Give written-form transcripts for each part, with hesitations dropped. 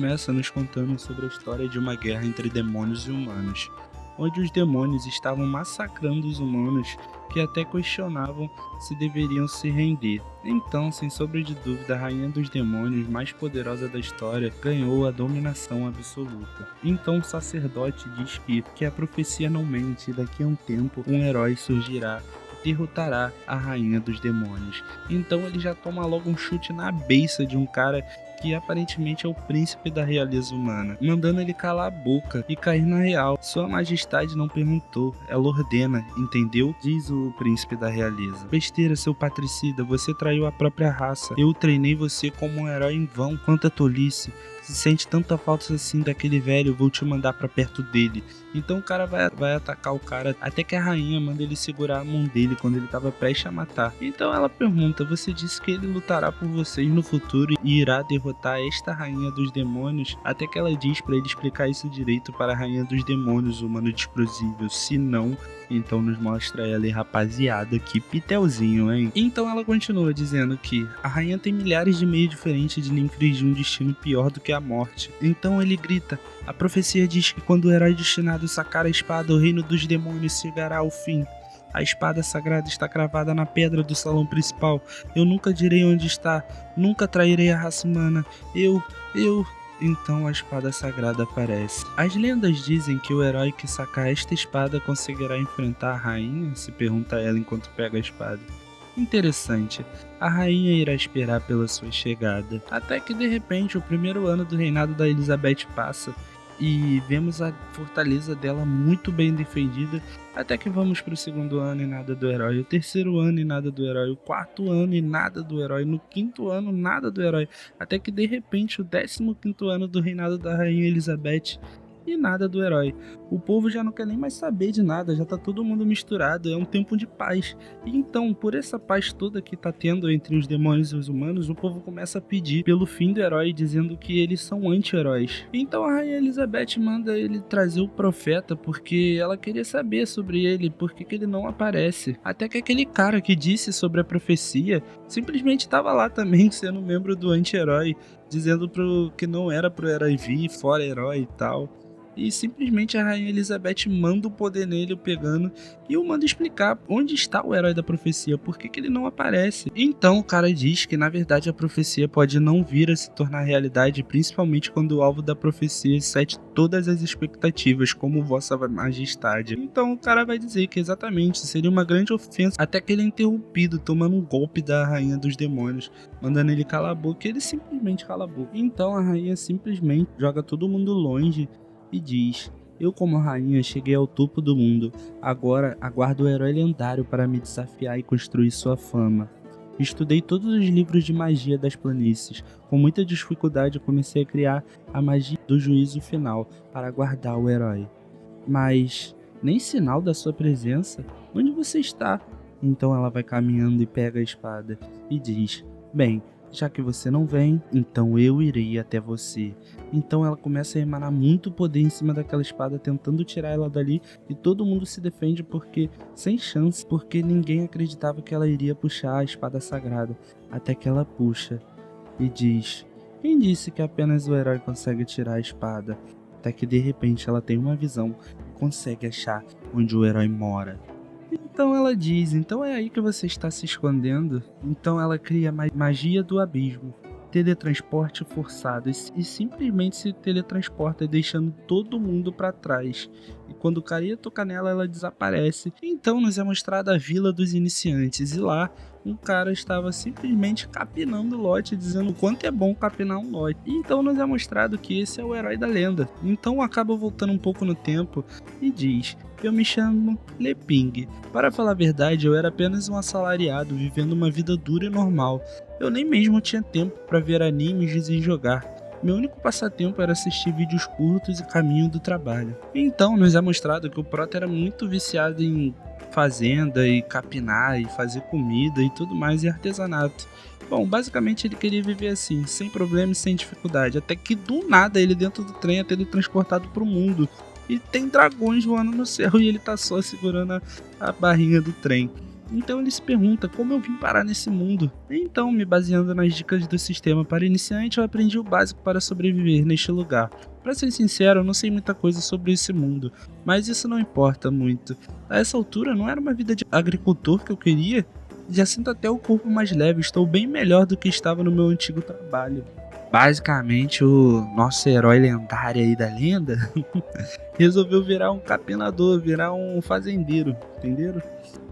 Começa nos contando sobre a história de uma guerra entre demônios e humanos, onde os demônios estavam massacrando os humanos que até questionavam se deveriam se render. Então, sem sombra de dúvida, a rainha dos demônios mais poderosa da história ganhou a dominação absoluta. Então o sacerdote diz que a profecia não mente e daqui a um tempo um herói surgirá e derrotará a rainha dos demônios. Então ele já toma logo um chute na beiça de um cara que aparentemente é o príncipe da realeza humana, mandando ele calar a boca e cair na real. Sua majestade não perguntou, ela ordena, entendeu? Diz o príncipe da realeza. Besteira, seu patricida, você traiu a própria raça. Eu treinei você como um herói em vão. Quanta tolice. Se sente tanta falta assim daquele velho, vou te mandar pra perto dele. Então o cara vai atacar o cara, até que a rainha manda ele segurar a mão dele quando ele tava prestes a matar. Então ela pergunta, você disse que ele lutará por vocês no futuro e irá derrotar esta rainha dos demônios? Até que ela diz pra ele explicar isso direito para a rainha dos demônios, o humano desprezível. Se não, então nos mostra ela e rapaziada, que pitelzinho, hein? Então ela continua dizendo que a rainha tem milhares de meios diferentes de lhe infligir um destino pior do que a morte. Então ele grita, a profecia diz que quando o herói destinado sacar a espada, o reino dos demônios chegará ao fim. A espada sagrada está cravada na pedra do salão principal. Eu nunca direi onde está, nunca trairei a raça humana. Eu... Então a espada sagrada aparece. As lendas dizem que o herói que sacar esta espada conseguirá enfrentar a rainha, se pergunta ela enquanto pega a espada. Interessante, a rainha irá esperar pela sua chegada. Até que de repente o primeiro ano do reinado da Elizabeth passa e vemos a fortaleza dela muito bem defendida, até que vamos para o segundo ano e nada do herói, o terceiro ano e nada do herói, o quarto ano e nada do herói, no quinto ano nada do herói, até que de repente o 15º ano do reinado da rainha Elizabeth e nada do herói. O povo já não quer nem mais saber de nada, já tá todo mundo misturado, é um tempo de paz. E então, por essa paz toda que tá tendo entre os demônios e os humanos, o povo começa a pedir pelo fim do herói, dizendo que eles são anti-heróis. Então a rainha Elizabeth manda ele trazer o profeta, porque ela queria saber sobre ele, por que ele não aparece. Até que aquele cara que disse sobre a profecia, simplesmente estava lá também, sendo membro do anti-herói, dizendo que não era pro herói vir, fora herói e tal. E simplesmente a rainha Elizabeth manda o poder nele, o pegando, e o manda explicar onde está o herói da profecia, por que ele não aparece. Então o cara diz que na verdade a profecia pode não vir a se tornar realidade, principalmente quando o alvo da profecia sete todas as expectativas, como vossa majestade. Então o cara vai dizer que exatamente seria uma grande ofensa, até que ele é interrompido, tomando um golpe da rainha dos demônios, mandando ele calar a boca, e ele simplesmente cala a boca. Então a rainha simplesmente joga todo mundo longe e diz, eu como rainha cheguei ao topo do mundo, agora aguardo o herói lendário para me desafiar e construir sua fama. Estudei todos os livros de magia das planícies, com muita dificuldade comecei a criar a magia do juízo final para aguardar o herói. Mas nem sinal da sua presença, onde você está? Então ela vai caminhando e pega a espada e diz, bem, já que você não vem, então eu irei até você. Então ela começa a emanar muito poder em cima daquela espada, tentando tirar ela dali, e todo mundo se defende porque sem chance, porque ninguém acreditava que ela iria puxar a espada sagrada, até que ela puxa e diz, quem disse que apenas o herói consegue tirar a espada? Até que de repente ela tem uma visão e consegue achar onde o herói mora. Então ela diz, então é aí que você está se escondendo? Então ela cria magia do abismo, teletransporte forçado, e simplesmente se teletransporta, deixando todo mundo para trás. E quando o cara ia tocar nela, ela desaparece. Então nos é mostrada a vila dos iniciantes, e lá um cara estava simplesmente capinando o lote, dizendo o quanto é bom capinar um lote. E então nos é mostrado que esse é o herói da lenda. Então acaba voltando um pouco no tempo e diz, eu me chamo Leping. Para falar a verdade, eu era apenas um assalariado, vivendo uma vida dura e normal. Eu nem mesmo tinha tempo para ver animes e jogar. Meu único passatempo era assistir vídeos curtos e caminho do trabalho. Então nos é mostrado que o Prota era muito viciado em fazenda e capinar e fazer comida e tudo mais, e artesanato. Bom, basicamente ele queria viver assim, sem problema e sem dificuldade, até que do nada ele dentro do trem é teletransportado pro mundo. E tem dragões voando no céu e ele tá só segurando a barrinha do trem. Então ele se pergunta como eu vim parar nesse mundo. Então, me baseando nas dicas do sistema para iniciante, eu aprendi o básico para sobreviver neste lugar. Para ser sincero, eu não sei muita coisa sobre esse mundo, mas isso não importa muito. A essa altura, não era uma vida de agricultor que eu queria? Já sinto até o corpo mais leve, estou bem melhor do que estava no meu antigo trabalho. Basicamente, o nosso herói lendário aí da lenda resolveu virar um capinador, virar um fazendeiro, entenderam?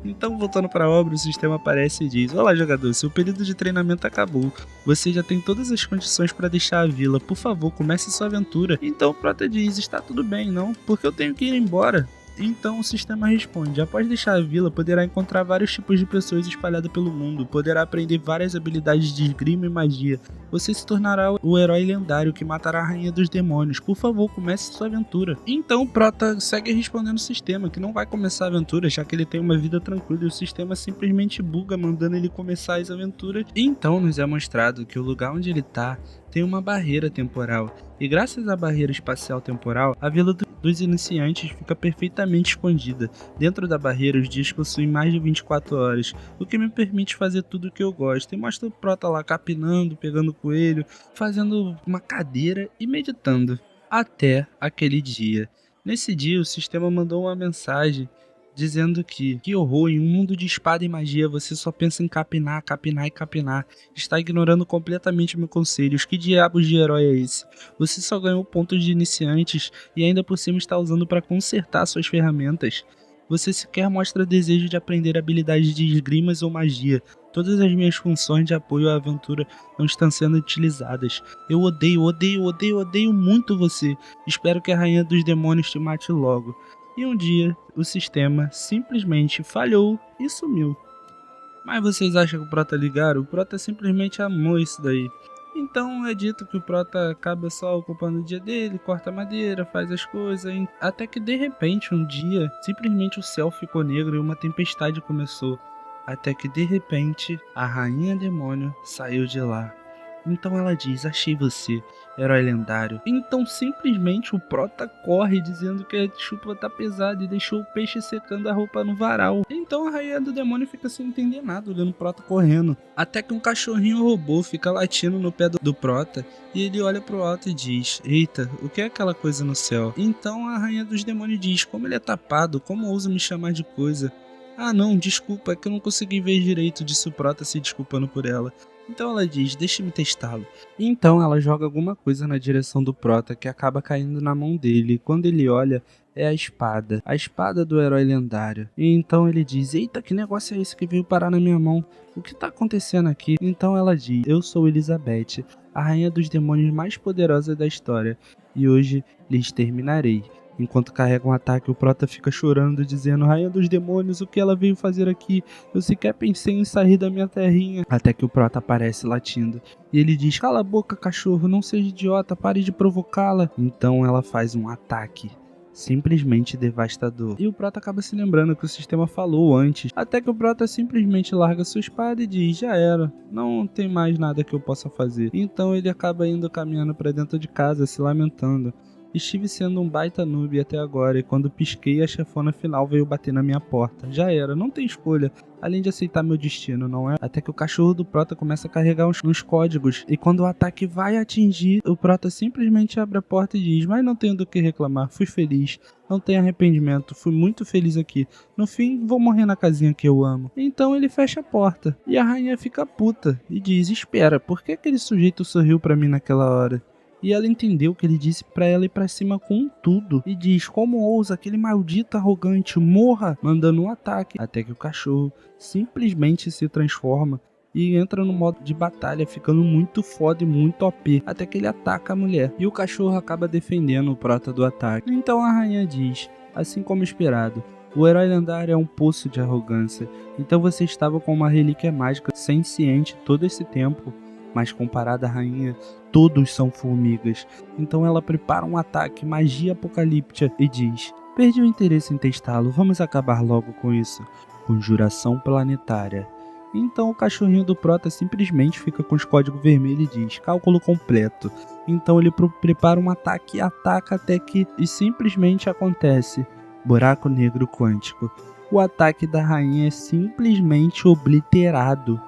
Então, voltando para a obra, o sistema aparece e diz: Olá, jogador, seu período de treinamento acabou. Você já tem todas as condições para deixar a vila. Por favor, comece sua aventura. Então o Prota diz: Está tudo bem, não? Porque eu tenho que ir embora. Então o sistema responde: após deixar a vila, poderá encontrar vários tipos de pessoas espalhadas pelo mundo, poderá aprender várias habilidades de esgrima e magia. Você se tornará o herói lendário que matará a rainha dos demônios. Por favor, comece sua aventura. Então o Prota segue respondendo o sistema que não vai começar a aventura, já que ele tem uma vida tranquila e o sistema simplesmente buga, mandando ele começar as aventuras. Então nos é mostrado que o lugar onde ele tá tem uma barreira temporal. E graças à barreira espacial temporal, a vila dos iniciantes fica perfeitamente escondida. Dentro da barreira, os dias possuem mais de 24 horas, o que me permite fazer tudo o que eu gosto. E mostra o Prota lá capinando, pegando coelho, fazendo uma cadeira e meditando. Até aquele dia. Nesse dia, o sistema mandou uma mensagem dizendo que horror, em um mundo de espada e magia você só pensa em capinar, capinar e capinar. Está ignorando completamente meus conselhos. Que diabos de herói é esse? Você só ganhou pontos de iniciantes e ainda por cima está usando para consertar suas ferramentas. Você sequer mostra desejo de aprender habilidades de esgrimas ou magia. Todas as minhas funções de apoio à aventura não estão sendo utilizadas. Eu odeio muito você. Espero que a rainha dos demônios te mate logo. E um dia, o sistema simplesmente falhou e sumiu. Mas vocês acham que o Prota ligaram? O Prota simplesmente amou isso daí. Então é dito que o Prota acaba só ocupando o dia dele, corta madeira, faz as coisas, até que de repente um dia, simplesmente o céu ficou negro e uma tempestade começou. Até que de repente, a rainha demônio saiu de lá. Então ela diz: achei você, herói lendário. Então simplesmente o Prota corre dizendo que a chuva tá pesada e deixou o peixe secando a roupa no varal. Então a rainha do demônio fica sem entender nada, olhando o Prota correndo. Até que um cachorrinho robô fica latindo no pé do Prota e ele olha pro alto e diz: eita, o que é aquela coisa no céu? Então a rainha dos demônios diz: como ele é tapado, como ousa me chamar de coisa? Ah não, desculpa, é que eu não consegui ver direito, disse o Prota se desculpando por ela. Então ela diz: deixe-me testá-lo. Então ela joga alguma coisa na direção do Prota que acaba caindo na mão dele. E quando ele olha, é a espada do herói lendário. E então ele diz: eita, que negócio é esse que veio parar na minha mão? O que tá acontecendo aqui? Então ela diz: eu sou Elizabeth, a rainha dos demônios mais poderosa da história, e hoje lhes terminarei. Enquanto carrega um ataque, o Prota fica chorando, dizendo: rainha dos demônios, o que ela veio fazer aqui? Eu sequer pensei em sair da minha terrinha. Até que o Prota aparece latindo. E ele diz: cala a boca, cachorro, não seja idiota, pare de provocá-la. Então ela faz um ataque simplesmente devastador. E o Prota acaba se lembrando que o sistema falou antes. Até que o Prota simplesmente larga sua espada e diz: já era, não tem mais nada que eu possa fazer. Então ele acaba indo caminhando para dentro de casa, se lamentando. Estive sendo um baita noob até agora, e quando pisquei, a chefona final veio bater na minha porta. Já era, não tem escolha, além de aceitar meu destino, não é? Até que o cachorro do Prota começa a carregar uns códigos, e quando o ataque vai atingir, o Prota simplesmente abre a porta e diz: mas não tenho do que reclamar, fui feliz, não tenho arrependimento, fui muito feliz aqui. No fim, vou morrer na casinha que eu amo. Então ele fecha a porta, e a rainha fica puta, e diz: espera, por que aquele sujeito sorriu pra mim naquela hora? E ela entendeu que ele disse pra ela ir pra cima com tudo. E diz: como ousa aquele maldito arrogante, morra! Mandando um ataque. Até que o cachorro simplesmente se transforma e entra no modo de batalha, ficando muito foda e muito OP. Até que ele ataca a mulher. E o cachorro acaba defendendo o Prota do ataque. Então a rainha diz: assim como esperado, o herói lendário é um poço de arrogância. Então você estava com uma relíquia mágica senciente todo esse tempo. Mas comparada à rainha, todos são formigas. Então ela prepara um ataque magia apocalíptica e diz: perdi o interesse em testá-lo, vamos acabar logo com isso. Conjuração planetária. Então o cachorrinho do Prota simplesmente fica com os códigos vermelhos e diz: cálculo completo. Então ele prepara um ataque e ataca até que... e simplesmente acontece: buraco negro quântico. o ataque da rainha é simplesmente obliterado.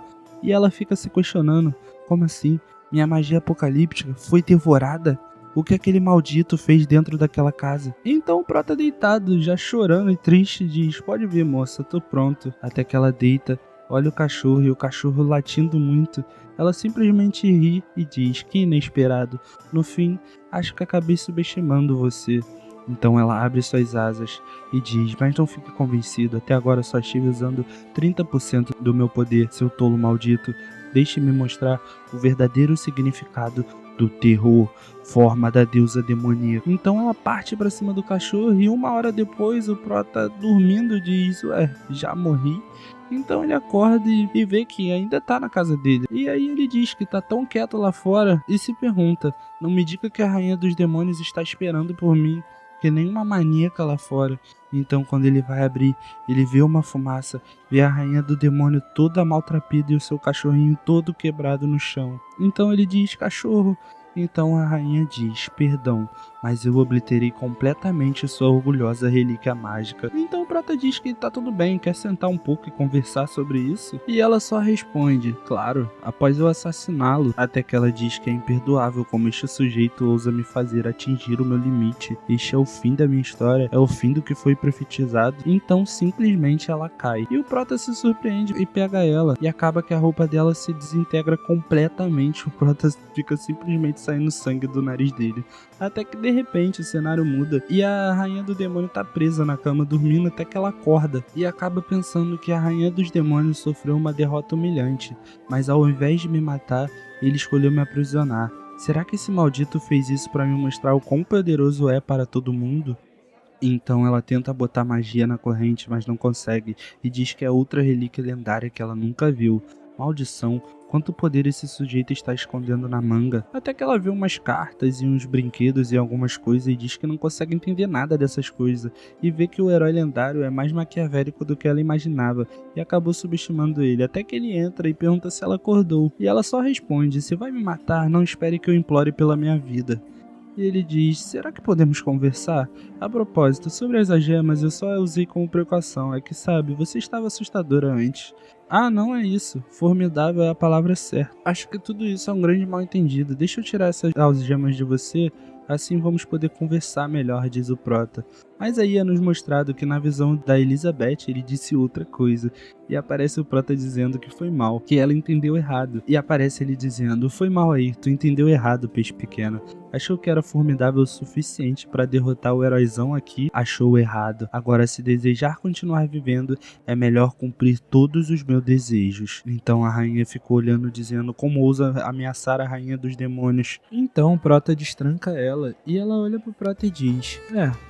E ela fica se questionando, como assim? Minha magia apocalíptica foi devorada? O que aquele maldito fez dentro daquela casa? Então o Prota deitado, já chorando e triste, diz, pode vir moça, tô pronto. Até que ela deita, olha o cachorro e o cachorro latindo muito. Ela simplesmente ri e diz, que inesperado. No fim, acho que acabei subestimando você. Então ela abre suas asas e diz, mas não fique convencido, até agora só estive usando 30% do meu poder, seu tolo maldito. Deixe-me mostrar o verdadeiro significado do terror, forma da deusa demoníaca. Então ela parte pra cima do cachorro e 1 hora depois o Prota dormindo diz, ué, já morri? Então ele acorda e vê que ainda tá na casa dele. E aí ele diz que tá tão quieto lá fora e se pergunta, não me diga que a rainha dos demônios está esperando por mim, que nem uma maníaca lá fora. Então quando ele vai abrir, ele vê uma fumaça, vê a rainha do demônio toda maltrapida e o seu cachorrinho todo quebrado no chão. Então ele diz, cachorro. Então a rainha diz, perdão, mas eu obliterei completamente sua orgulhosa relíquia mágica. Então o Prota diz que tá tudo bem, quer sentar um pouco e conversar sobre isso? E ela só responde, claro, após eu assassiná-lo, até que ela diz que é imperdoável como este sujeito ousa me fazer atingir o meu limite. Este é o fim da minha história, é o fim do que foi profetizado. Então simplesmente ela cai. E o Prota se surpreende e pega ela, e acaba que a roupa dela se desintegra completamente. O Prota fica simplesmente saindo sangue do nariz dele. Até que de repente o cenário muda e a rainha do demônio tá presa na cama dormindo até que ela acorda e acaba pensando que a rainha dos demônios sofreu uma derrota humilhante, mas ao invés de me matar, ele escolheu me aprisionar. Será que esse maldito fez isso para me mostrar o quão poderoso é para todo mundo? Então ela tenta botar magia na corrente, mas não consegue, e diz que é outra relíquia lendária que ela nunca viu. Maldição, quanto poder esse sujeito está escondendo na manga. Até que ela vê umas cartas e uns brinquedos e algumas coisas e diz que não consegue entender nada dessas coisas. E vê que o herói lendário é mais maquiavélico do que ela imaginava e acabou subestimando ele. Até que ele entra e pergunta se ela acordou. E ela só responde, se vai me matar, não espere que eu implore pela minha vida. E ele diz, será que podemos conversar? A propósito, sobre as algemas eu só usei como precaução, é que sabe, você estava assustadora antes. Ah, não é isso, formidável é a palavra certa. Acho que tudo isso é um grande mal entendido, deixa eu tirar essas algemas de você, assim vamos poder conversar melhor, diz o Prota. Mas aí é nos mostrado que na visão da Elizabeth ele disse outra coisa. E aparece o Prota dizendo que foi mal, que ela entendeu errado. E aparece ele dizendo, foi mal aí, tu entendeu errado, peixe pequeno. Achou que era formidável o suficiente para derrotar o heróizão aqui, achou errado. Agora se desejar continuar vivendo, é melhor cumprir todos os meus desejos. Então a rainha ficou olhando dizendo como ousa ameaçar a rainha dos demônios. Então o Prota destranca ela e ela olha pro Prota e diz,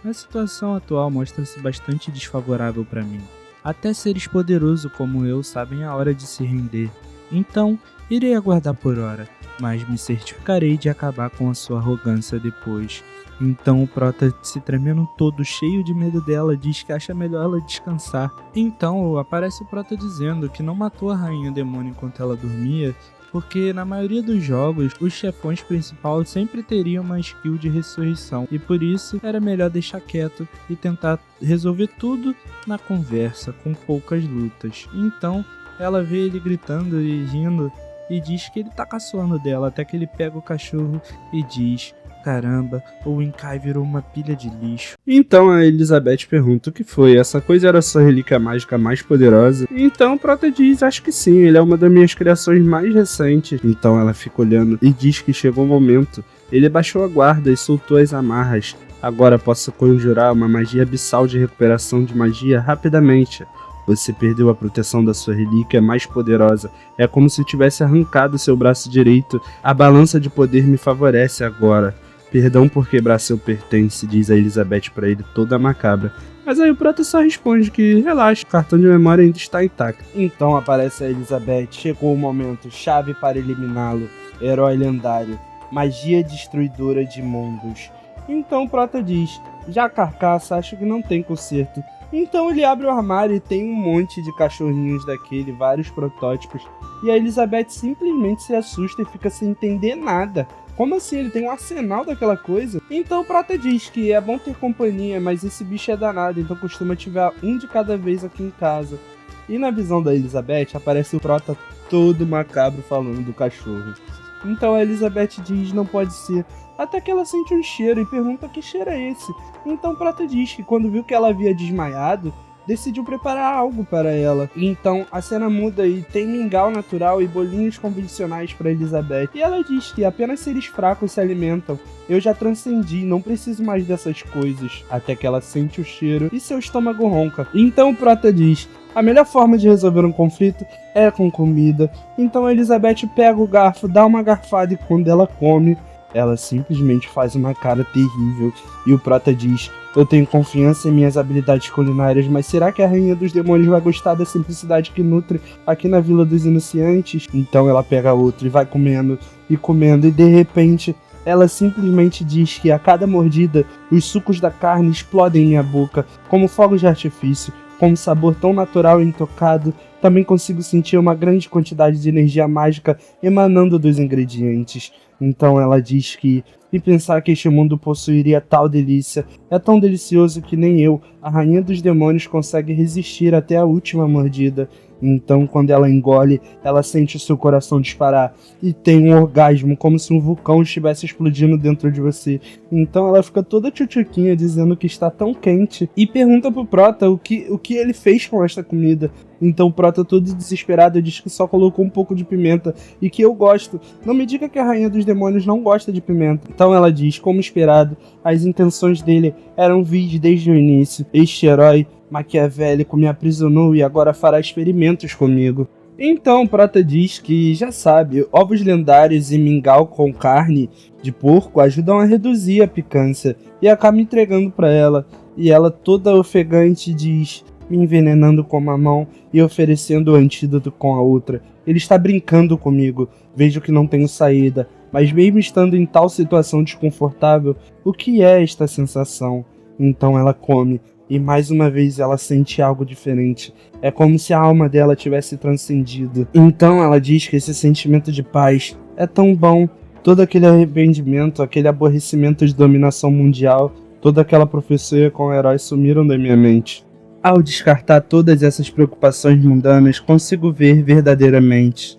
a situação atual mostra-se bastante desfavorável para mim. Até seres poderosos como eu sabem a hora de se render. Então, irei aguardar por hora, mas me certificarei de acabar com a sua arrogância depois. Então o Prota, se tremendo todo, cheio de medo dela, diz que acha melhor ela descansar. Então aparece o Prota dizendo que não matou a rainha demônio enquanto ela dormia, porque na maioria dos jogos, os chefões principais sempre teriam uma skill de ressurreição, e por isso era melhor deixar quieto e tentar resolver tudo na conversa, com poucas lutas. Então ela vê ele gritando e rindo e diz que ele tá caçoando dela, até que ele pega o cachorro e diz, caramba, o Winkai virou uma pilha de lixo. Então a Elizabeth pergunta o que foi, essa coisa era a sua relíquia mágica mais poderosa? Então o Prota diz, acho que sim, ele é uma das minhas criações mais recentes. Então ela fica olhando e diz que chegou o momento. Ele baixou a guarda e soltou as amarras. Agora posso conjurar uma magia abissal de recuperação de magia rapidamente. Você perdeu a proteção da sua relíquia mais poderosa. É como se tivesse arrancado seu braço direito. A balança de poder me favorece agora. Perdão por quebrar seu pertence, diz a Elizabeth pra ele toda macabra. Mas aí o Prota só responde que relaxa, o cartão de memória ainda está intacto. Então aparece a Elizabeth, chegou o momento, chave para eliminá-lo, herói lendário, magia destruidora de mundos. Então o Prota diz, já a carcaça acho que não tem conserto. Então ele abre o armário e tem um monte de cachorrinhos daquele, vários protótipos. E a Elizabeth simplesmente se assusta e fica sem entender nada. como assim? Ele tem um arsenal daquela coisa? Então o Prota diz que é bom ter companhia, mas esse bicho é danado, então costuma tiver um de cada vez aqui em casa. E na visão da Elizabeth, aparece o Prota todo macabro falando do cachorro. Então a Elizabeth diz não pode ser, até que ela sente um cheiro e pergunta que cheiro é esse. Então o Prota diz que quando viu que ela havia desmaiado, decidiu preparar algo para ela. Então a cena muda e tem mingau natural e bolinhos convencionais para Elizabeth. E ela diz que apenas seres fracos se alimentam. Eu já transcendi, não preciso mais dessas coisas. Até que ela sente o cheiro e seu estômago ronca. Então o Prota diz: a melhor forma de resolver um conflito é com comida. Então a Elizabeth pega o garfo, dá uma garfada e quando ela come, ela simplesmente faz uma cara terrível. E o Prota diz: eu tenho confiança em minhas habilidades culinárias, mas será que a Rainha dos Demônios vai gostar da simplicidade que nutre aqui na Vila dos Iniciantes? Então ela pega outro e vai comendo, e de repente ela simplesmente diz que a cada mordida, os sucos da carne explodem em minha boca, como fogos de artifício, com um sabor tão natural e intocado. Também consigo sentir uma grande quantidade de energia mágica emanando dos ingredientes. Então ela diz que, e pensar que este mundo possuiria tal delícia, é tão delicioso que nem eu, a Rainha dos Demônios, consegue resistir até a última mordida. Então quando ela engole, ela sente o seu coração disparar e tem um orgasmo, como se um vulcão estivesse explodindo dentro de você. Então ela fica toda tchutchuquinha dizendo que está tão quente e pergunta pro Prota o que ele fez com esta comida. Então o Prota, todo desesperado, diz que só colocou um pouco de pimenta e que eu gosto. Não me diga que a Rainha dos Demônios não gosta de pimenta. Então ela diz, como esperado, as intenções dele eram vis desde o início. Este herói maquiavélico me aprisionou e agora fará experimentos comigo. Então Prota diz que já sabe, ovos lendários e mingau com carne de porco ajudam a reduzir a picância e acaba entregando para ela. E ela, toda ofegante, diz, me envenenando com uma mão e oferecendo o antídoto com a outra. Ele está brincando comigo, vejo que não tenho saída, mas mesmo estando em tal situação desconfortável, o que é esta sensação? Então ela come. E mais uma vez ela sente algo diferente. É como se a alma dela tivesse transcendido. Então ela diz que esse sentimento de paz é tão bom. Todo aquele arrependimento, aquele aborrecimento de dominação mundial, toda aquela profecia com o herói sumiram da minha mente. Ao descartar todas essas preocupações mundanas, consigo ver verdadeiramente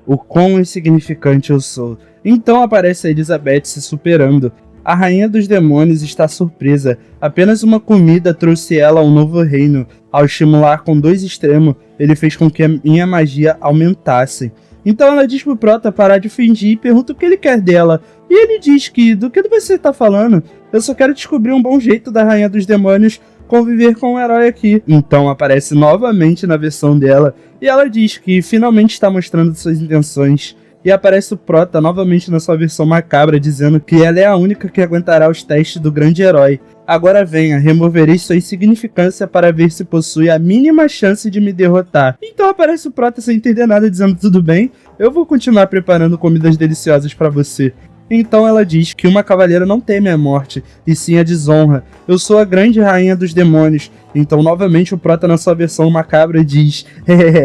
o quão insignificante eu sou. Então aparece a Elizabeth se superando. A Rainha dos Demônios está surpresa. Apenas uma comida trouxe ela a um novo reino. Ao estimular com 2 extremos, ele fez com que a minha magia aumentasse. Então ela diz pro Prota parar de fingir e pergunta o que ele quer dela. E ele diz que, do que você tá falando? Eu só quero descobrir um bom jeito da Rainha dos Demônios conviver com o herói aqui. Então aparece novamente na versão dela. E ela diz que finalmente está mostrando suas intenções. E aparece o Prota novamente na sua versão macabra, dizendo que ela é a única que aguentará os testes do grande herói. Agora venha, removerei sua insignificância para ver se possui a mínima chance de me derrotar. Então aparece o Prota sem entender nada, dizendo, tudo bem, eu vou continuar preparando comidas deliciosas para você. Então ela diz que uma cavaleira não teme a morte, e sim a desonra. Eu sou a grande rainha dos demônios. Então novamente o Prota na sua versão macabra diz,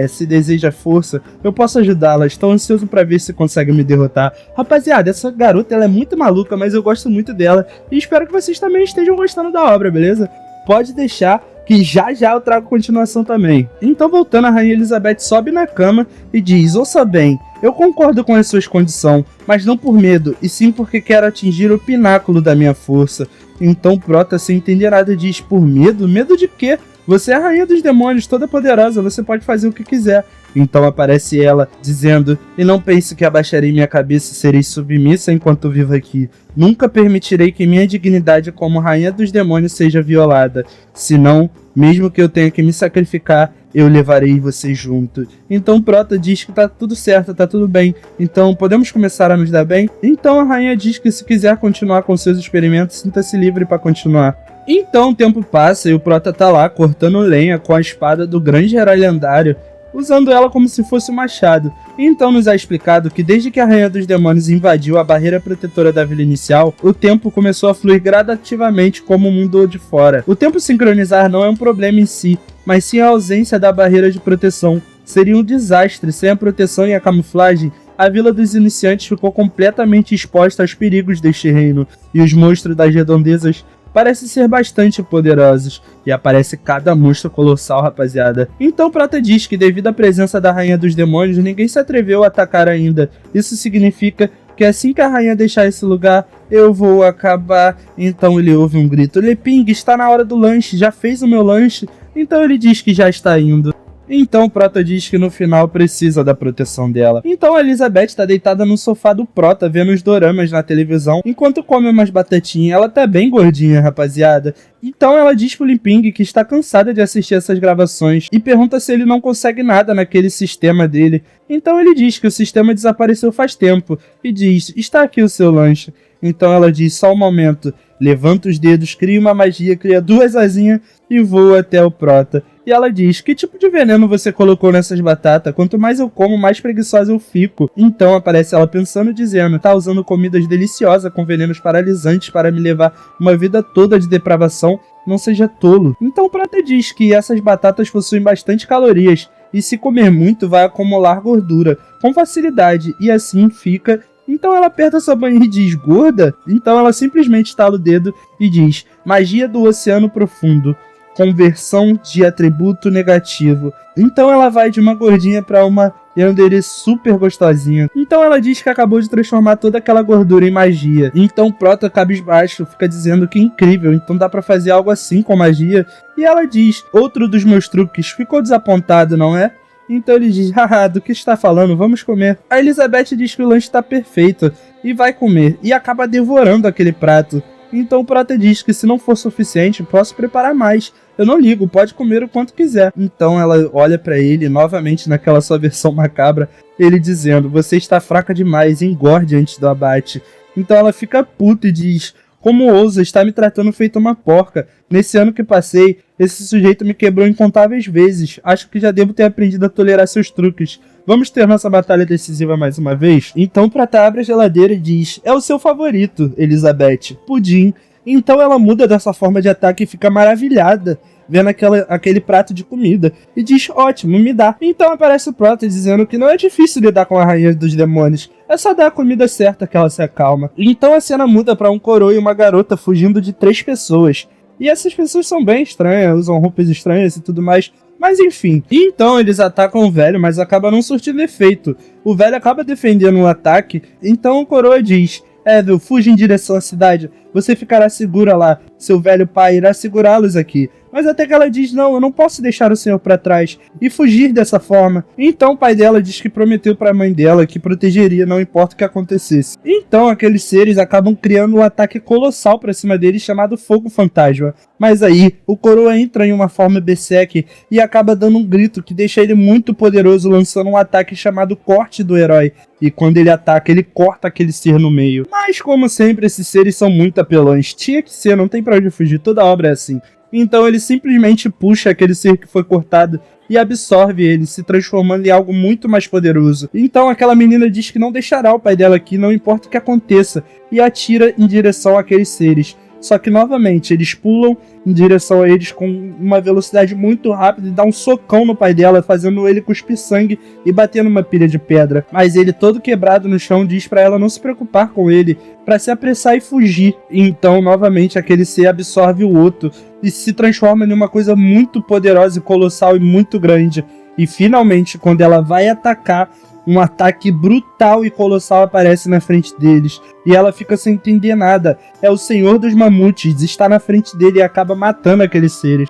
se deseja força, eu posso ajudá-la, estou ansioso para ver se consegue me derrotar. Rapaziada, essa garota ela é muito maluca, mas eu gosto muito dela, e espero que vocês também estejam gostando da obra, beleza? Pode deixar que já eu trago continuação também. Então voltando, a Rainha Elizabeth sobe na cama e diz, ouça bem, eu concordo com as suas condições, mas não por medo, e sim porque quero atingir o pináculo da minha força. Então Prota, sem entender nada, diz, por medo? Medo de quê? Você é a Rainha dos Demônios, toda poderosa, você pode fazer o que quiser. Então aparece ela, dizendo, e não pense que abaixarei minha cabeça e serei submissa enquanto vivo aqui. Nunca permitirei que minha dignidade como Rainha dos Demônios seja violada. Senão, mesmo que eu tenha que me sacrificar, eu levarei você junto. Então Prota diz que tá tudo certo, tá tudo bem. Então podemos começar a nos dar bem? Então a rainha diz que se quiser continuar com seus experimentos, sinta-se livre para continuar. Então o tempo passa e o Prota tá lá cortando lenha com a espada do grande herói lendário, usando ela como se fosse um machado. Então nos é explicado que desde que a Rainha dos Demônios invadiu a barreira protetora da vila inicial, o tempo começou a fluir gradativamente como o mundo de fora. O tempo sincronizar não é um problema em si, mas sim a ausência da barreira de proteção. Seria um desastre sem a proteção e a camuflagem. a vila dos iniciantes ficou completamente exposta aos perigos deste reino, e os monstros das redondezas parecem ser bastante poderosos, e aparece cada monstro colossal, rapaziada. Então Prota diz que devido à presença da Rainha dos Demônios, ninguém se atreveu a atacar ainda. Isso significa que assim que a rainha deixar esse lugar, eu vou acabar. Então ele ouve um grito: Leping, está na hora do lanche, já fez o meu lanche? Então ele diz que já está indo. Então Prota diz que no final precisa da proteção dela. Então a Elizabeth tá deitada no sofá do Prota, vendo os doramas na televisão, enquanto come umas batatinhas. Ela tá bem gordinha, rapaziada. Então ela diz pro Limping que está cansada de assistir essas gravações e pergunta se ele não consegue nada naquele sistema dele. Então ele diz que o sistema desapareceu faz tempo e diz: está aqui o seu lanche. Então ela diz: só um momento. Levanta os dedos, cria uma magia, cria 2 asinhas e voa até o Prota. E ela diz: que tipo de veneno você colocou nessas batatas? Quanto mais eu como, mais preguiçosa eu fico. Então aparece ela pensando, dizendo: tá usando comidas deliciosas com venenos paralisantes para me levar uma vida toda de depravação? Não seja tolo. Então o Prota diz que essas batatas possuem bastante calorias e se comer muito vai acumular gordura com facilidade e assim fica. Então ela aperta sua banheira e diz: gorda? Então ela simplesmente estala o dedo e diz: magia do oceano profundo, conversão de atributo negativo. Então ela vai de uma gordinha para uma yandere super gostosinha. Então ela diz que acabou de transformar toda aquela gordura em magia. Então Prota, cabisbaixo, fica dizendo que é incrível, então dá pra fazer algo assim com magia. E ela diz: outro dos meus truques, ficou desapontado, não é? Então ele diz: haha, do que está falando? Vamos comer. A Elizabeth diz que o lanche está perfeito e vai comer, e acaba devorando aquele prato. Então o Prota diz que se não for suficiente, posso preparar mais. Eu não ligo, pode comer o quanto quiser. Então ela olha pra ele, novamente naquela sua versão macabra, ele dizendo: você está fraca demais, engorde antes do abate. Então ela fica puta e diz: como ousa, está me tratando feito uma porca. Nesse ano que passei, esse sujeito me quebrou incontáveis vezes. Acho que já devo ter aprendido a tolerar seus truques. Vamos ter nossa batalha decisiva mais uma vez? Então Prota abre a geladeira e diz: é o seu favorito, Elizabeth, pudim. Então ela muda dessa forma de ataque e fica maravilhada, vendo aquele prato de comida, e diz: ótimo, me dá. Então aparece o Prota dizendo que não é difícil lidar com a Rainha dos Demônios, é só dar a comida certa que ela se acalma. Então a cena muda para um coroa e uma garota fugindo de 3 pessoas. E essas pessoas são bem estranhas, usam roupas estranhas e tudo mais. Mas enfim, então eles atacam o velho, mas acaba não surtindo efeito. O velho acaba defendendo o ataque, então o coroa diz: Evil, fuja em direção à cidade, você ficará segura lá, seu velho pai irá segurá-los aqui. Mas até que ela diz: não, eu não posso deixar o senhor para trás e fugir dessa forma. Então o pai dela diz que prometeu para a mãe dela que protegeria, não importa o que acontecesse. Então aqueles seres acabam criando um ataque colossal para cima deles chamado Fogo Fantasma. Mas aí o coroa entra em uma forma Berserk e acaba dando um grito que deixa ele muito poderoso, lançando um ataque chamado Corte do Herói. E quando ele ataca, ele corta aquele ser no meio. Mas como sempre, esses seres são muito apelões. Tinha que ser, não tem pra onde fugir, toda obra é assim. Então ele simplesmente puxa aquele ser que foi cortado e absorve ele, se transformando em algo muito mais poderoso. Então aquela menina diz que não deixará o pai dela aqui, não importa o que aconteça, e atira em direção àqueles seres. Só que novamente eles pulam em direção a eles com uma velocidade muito rápida e dá um socão no pai dela, fazendo ele cuspir sangue e bater numa pilha de pedra. Mas ele, todo quebrado no chão, diz pra ela não se preocupar com ele, pra se apressar e fugir. Então novamente aquele ser absorve o outro e se transforma em uma coisa muito poderosa e colossal e muito grande. E finalmente, quando ela vai atacar, um ataque brutal e colossal aparece na frente deles, e ela fica sem entender nada. É o Senhor dos Mamutes, está na frente dele e acaba matando aqueles seres.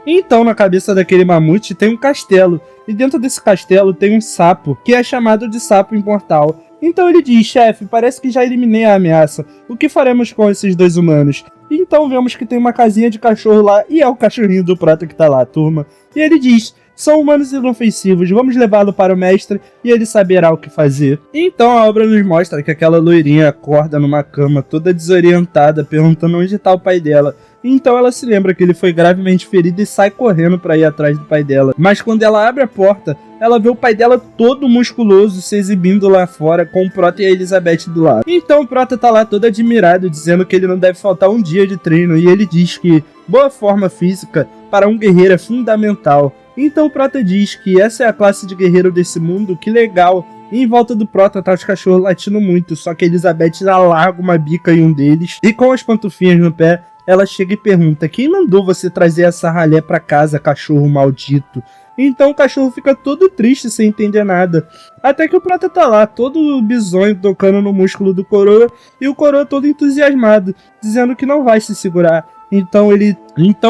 Então na cabeça daquele mamute tem um castelo, e dentro desse castelo tem um sapo, que é chamado de sapo imortal. Então ele diz: chefe, parece que já eliminei a ameaça, o que faremos com esses 2 humanos? Então vemos que tem uma casinha de cachorro lá, e é o cachorrinho do Prota que tá lá, turma. E ele diz: são humanos inofensivos, vamos levá-lo para o mestre e ele saberá o que fazer. Então a obra nos mostra que aquela loirinha acorda numa cama toda desorientada, perguntando onde está o pai dela. Então ela se lembra que ele foi gravemente ferido e sai correndo para ir atrás do pai dela. Mas quando ela abre a porta, ela vê o pai dela todo musculoso se exibindo lá fora, com o Prota e a Elizabeth do lado. Então o Prota tá lá todo admirado, dizendo que ele não deve faltar um dia de treino, e ele diz que boa forma física para um guerreiro é fundamental. Então o Prota diz que essa é a classe de guerreiro desse mundo, que legal. E em volta do Prota tá os cachorros latindo muito, só que a Elizabeth já larga uma bica em um deles. E com as pantufinhas no pé, ela chega e pergunta: quem mandou você trazer essa ralé pra casa, cachorro maldito? Então o cachorro fica todo triste, sem entender nada. Até que o Prota tá lá, todo bizonho, tocando no músculo do Coroa, e o Coroa todo entusiasmado, dizendo que não vai se segurar. Então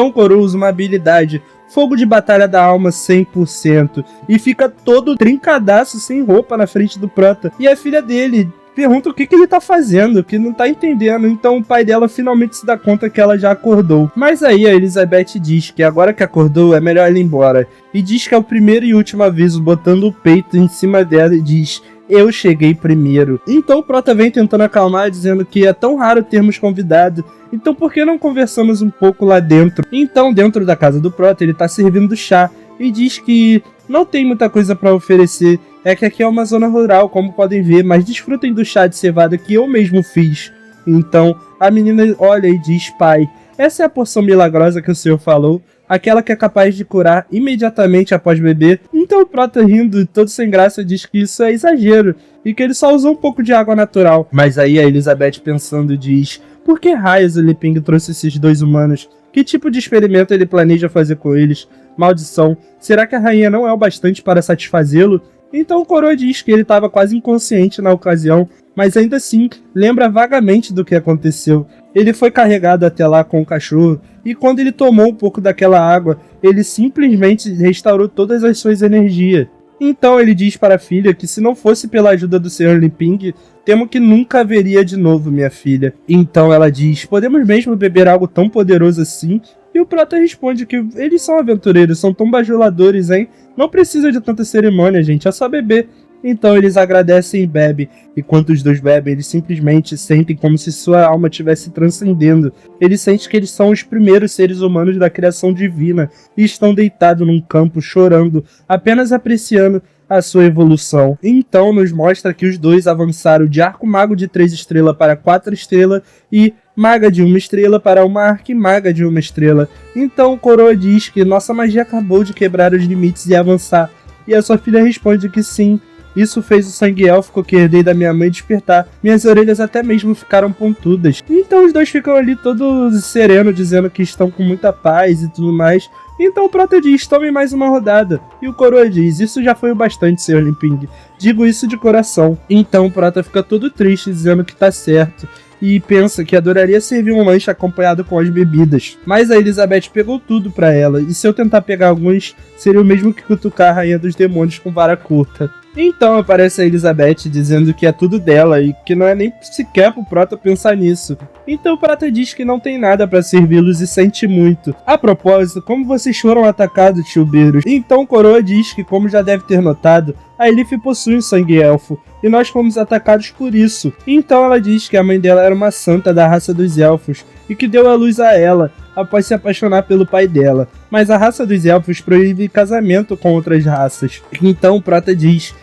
o Coroa usa uma habilidade, Fogo de Batalha da Alma 100%, e fica todo trincadaço, sem roupa, na frente do Prota. E a filha dele pergunta o que ele tá fazendo, que não tá entendendo. Então o pai dela finalmente se dá conta que ela já acordou. Mas aí a Elizabeth diz que agora que acordou é melhor ela ir embora. E diz que é o primeiro e último aviso, botando o peito em cima dela e diz: eu cheguei primeiro. Então o Prota vem tentando acalmar, dizendo que é tão raro termos convidado, então por que não conversamos um pouco lá dentro? Então dentro da casa do Prota ele tá servindo chá e diz que não tem muita coisa pra oferecer. É que aqui é uma zona rural, como podem ver, mas desfrutem do chá de cevada que eu mesmo fiz. Então a menina olha e diz: pai, essa é a porção milagrosa que o senhor falou, aquela que é capaz de curar imediatamente após beber. Então o Prota, rindo, todo sem graça, diz que isso é exagero e que ele só usou um pouco de água natural. Mas aí a Elizabeth, pensando, diz: por que raios o Li Ping trouxe esses dois humanos? Que tipo de experimento ele planeja fazer com eles? Maldição, será que a rainha não é o bastante para satisfazê-lo? Então o Coroa diz que ele estava quase inconsciente na ocasião, mas ainda assim lembra vagamente do que aconteceu. Ele foi carregado até lá com o cachorro, e quando ele tomou um pouco daquela água, ele simplesmente restaurou todas as suas energias. Então ele diz para a filha que se não fosse pela ajuda do Sr. Li Ping, temo que nunca haveria de novo, minha filha. Então ela diz: podemos mesmo beber algo tão poderoso assim? E o Prota responde que eles são aventureiros, são tão bajuladores, hein? Não precisa de tanta cerimônia, gente, é só beber. Então eles agradecem e bebem, e quando os dois bebem, eles simplesmente sentem como se sua alma estivesse transcendendo. Eles sentem que eles são os primeiros seres humanos da criação divina, e estão deitados num campo chorando, apenas apreciando a sua evolução. Então nos mostra que os dois avançaram de arco-mago de 3 estrelas para 4 estrelas, e maga de 1 estrela para uma arquimaga de 1 estrela. Então o Coroa diz que nossa magia acabou de quebrar os limites e avançar, e a sua filha responde que sim. Isso fez o sangue élfico que herdei da minha mãe despertar. Minhas orelhas até mesmo ficaram pontudas. Então os dois ficam ali todos serenos, dizendo que estão com muita paz e tudo mais. Então o Prota diz: tome mais uma rodada. E o Coroa diz: isso já foi o bastante, Sr. Li Ping. Digo isso de coração. Então o Prota fica todo triste, dizendo que tá certo, e pensa que adoraria servir um lanche acompanhado com as bebidas. Mas a Elizabeth pegou tudo pra ela, e se eu tentar pegar alguns, seria o mesmo que cutucar a rainha dos demônios com vara curta. Então aparece a Elizabeth dizendo que é tudo dela e que não é nem sequer pro Prota pensar nisso. Então o Prota diz que não tem nada pra servi-los e sente muito. A propósito, como vocês foram atacados, tio Beirus? Então o Coroa diz que, como já deve ter notado, a Elif possui um sangue elfo, e nós fomos atacados por isso. Então ela diz que a mãe dela era uma santa da raça dos elfos, e que deu a luz a ela, após se apaixonar pelo pai dela. Mas a raça dos elfos proíbe casamento com outras raças. Então o Prota diz: